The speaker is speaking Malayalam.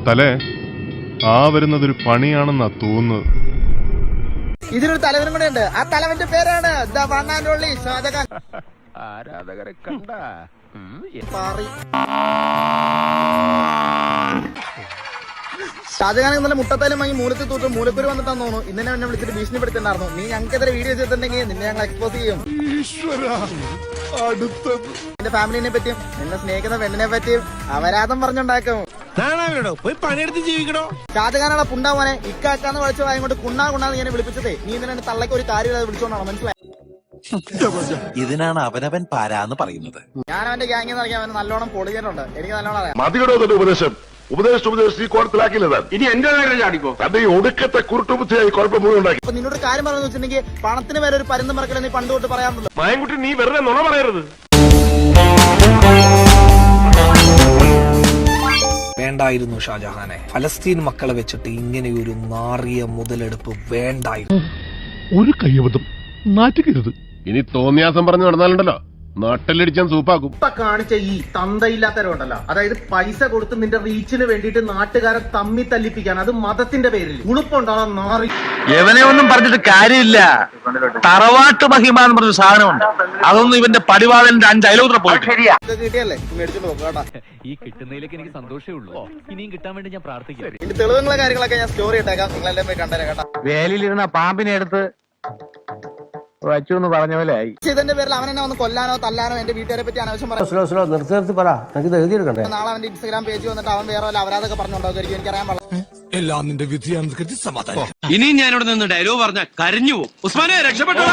തലേ ആ വരുന്നതൊരു പണിയാണെന്നാ തോന്നുന്നത്. ഇതിനൊരു തലവനും കൂടെ ഉണ്ട്. ആ തലവന്റെ പേരാണ് the one and only Shahjahan. ആരാധകരെ കണ്ട ഷാജഹാൻ ഇന്നലെ മുട്ടത്താലും വാങ്ങി മൂലത്തിൽ തൂട്ടും മൂലക്കൂര് വന്നിട്ടാന്ന് തോന്നുന്നു. ഇന്നലെ എന്നെ വിളിച്ചിട്ട് ഭീഷണിപ്പെടുത്തിണ്ടായിരുന്നു. നീ ഞങ്ങൾക്കെതിരെ വീഡിയോ ചെയ്തിട്ടുണ്ടെങ്കിൽ നിന്നെ ഞങ്ങൾ എക്സ്പോസ് ചെയ്യും. എന്റെ ഫാമിലിനെ പറ്റിയും നിന്നെ സ്നേഹിക്കുന്ന പെണ്ണിനെ പറ്റിയും അപരാധം പറഞ്ഞുണ്ടാക്കും. പോയി പണിയെടുത്ത് ജീവിക്കണോ? ഷാജഹാനാണ് പുണ്ടാവനെ ഇക്കാക്കാന്ന് വിളിച്ചു വായങ്ങോട്ട് കുണ്ണാന്ന് ഞാൻ വിളിപ്പിച്ചതേ. നീ ഇന്നലെ തള്ളക്ക് ഒരു കാര്യമില്ലാതെ വിളിച്ചോണ്ടാണോ? മനസ്സിലായി? ഇതിനാണ് അവനവൻ പാരാന്ന് പറയുന്നത്. ഞാൻ അവന്റെ ഗ്യാങ്ങിൽ നിന്ന് അവന് നല്ലോണം പൊളിഞ്ഞിട്ടുണ്ട്. എനിക്ക് നല്ലോണം അറിയാം. മതികടോ തന്നെ ഉപദേശം ഉപദേശിച്ച് ഈ കോടത്തിലാക്കില്ല. ഇനി എന്റെ ചാടിക്കോ. തന്റെ ഈ ഒടുക്കത്തെ കുരുട്ടുബുദ്ധിയായി കുഴപ്പം മുഴുവൻ ഉണ്ടാക്കി. അപ്പൊ നിന്നോട് കാര്യം പറഞ്ഞു വെച്ചിട്ടുണ്ടെങ്കിൽ പണത്തിന് വരെ ഒരു പരുന്ന് മറക്കല നീ പണ്ട് തൊട്ട് പറയാറുണ്ടല്ലോ. മായൻകുട്ടി നീ വെറുതെ നുണ പറയരുത്. വേണ്ടായിരുന്നു ഷാജഹാനെ. ഫലസ്തീൻ മക്കളെ വെച്ചിട്ട് ഇങ്ങനെയൊരു നാറിയ മുതലെടുപ്പ് വേണ്ടായിരുന്നു. ഒരു കയ്യബദ്ധം നാറ്റുകരുത്. ഇനി തോന്നിയാസം പറഞ്ഞു നടന്നാലുണ്ടല്ലോ നാട്ടിലടിച്ചാൻ സൂപ്പാക്കും. ഇപ്പൊ കാണിച്ച ഈ തന്തയില്ലാത്തവരുണ്ടല്ലോ, അതായത് പൈസ കൊടുത്ത് നിന്റെ റീച്ചിന് വേണ്ടിയിട്ട് നാട്ടുകാരെ തമ്മി തല്ലിപ്പിക്കാൻ, അത് മതത്തിന്റെ പേരിൽ ഉളുപ്പുണ്ടാകാൻ നാറി. എവനെ ഒന്നും പറഞ്ഞിട്ട് കാര്യമില്ല. തറവാട്ട് മഹിമ എന്ന് പറഞ്ഞ സാധനമുണ്ട്. അതൊന്നും ഇവന്റെ പടിവാളന്റെ 5 അയലോത്ര പോയിട്ട് കിട്ടിയല്ലേ മേടിച്ചോണ്ട് പോകും കേട്ടാ. ഈ കിട്ടുന്നതിലേക്ക് എനിക്ക് സന്തോഷമേ ഉള്ളൂ. ഇനിയും കിട്ടാൻ വേണ്ടി ഞാൻ പ്രാർത്ഥിക്കാം. ഇതിന്റെ തെളിവുകളെ കാര്യങ്ങളൊക്കെ ഞാൻ സ്റ്റോറി ഇട്ടേക്കാം. നിങ്ങളെല്ലാം പോയി കണ്ടേരാ കേട്ടാ. വേലിയിലിരുന്ന പാമ്പിനെ എടുത്ത് വച്ചു എന്ന് പറഞ്ഞ പോലെ ആയി. ഇതിന്റെ പേരിൽ അവനെന്നെ വന്ന് കൊല്ലാനോ തല്ലാനോ എന്റെ വീട്ടുകാരെ പറ്റി അനാവശ്യം പറയാം. നാളെ അവന്റെ ഇൻസ്റ്റാഗ്രാം പേജ് വന്നിട്ട് അവൻ വേറെ വല്ല അപരാധമൊക്കെ പറഞ്ഞുണ്ടാകുമായിരിക്കും. എനിക്കറിയാൻ പാടില്ല. എല്ലാം നിന്റെ വിധിയാണെന്ന് സമാധാനം. ഇനിയും ഞാനിവിടെ നിന്ന് ഡയലോഗ് പറഞ്ഞ കരഞ്ഞു പോകും. ഉസ്മാനെ രക്ഷപ്പെട്ടോ.